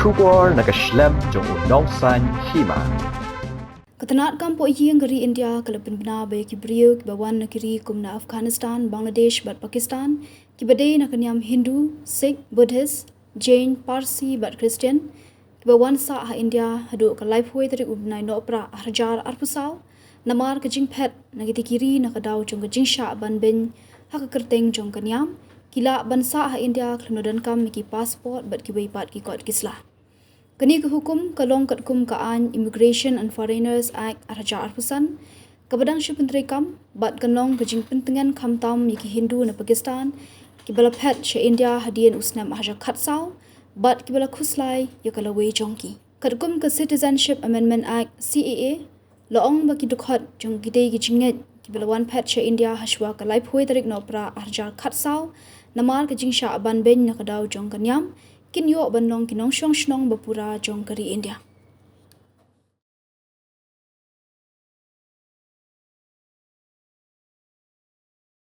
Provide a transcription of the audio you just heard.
Shubor nakaslem jong unongsan Hima. Ketenat kampo yang geri India kalapin bina bay kibriyo kibawan nakiri kumna Afghanistan, Bangladesh bat Pakistan, kibadai nakanyam Hindu, Sikh, Buddhist, Jain, Parsi bat Christian, kibawan sa ha India haduh ka life way tarik ubnai Nohprah harjar arpusau, namar ka jing Phet nagiti kiri nakadaw jong ka jing Shah ban bin haka kerteng jong kanyam, kila ban sa ha India kelenodan kam miki passport bat kibay pat ki kot kislah. Kini ke hukum kalong kat kum kaan Immigration and Foreigners Act Arja Arpusan kabadang syupentri kam bat kanong kajing pentingan kam tam yaki Hindu na Pakistan kibala Phet she India hadian usnam haja khatsau bat kibala khuslai yakala wei jongki kat kum ka Citizenship Amendment Act CAA loong baki dukhat jong gidei gijinget kibala wan Phet she India hashwa ka lai phoi tarik Nohprah Arja khatsau namar kajing Shah ban ben nakadaw jong kanyam Kinyo banlong kinong Shong bapura jong kari India.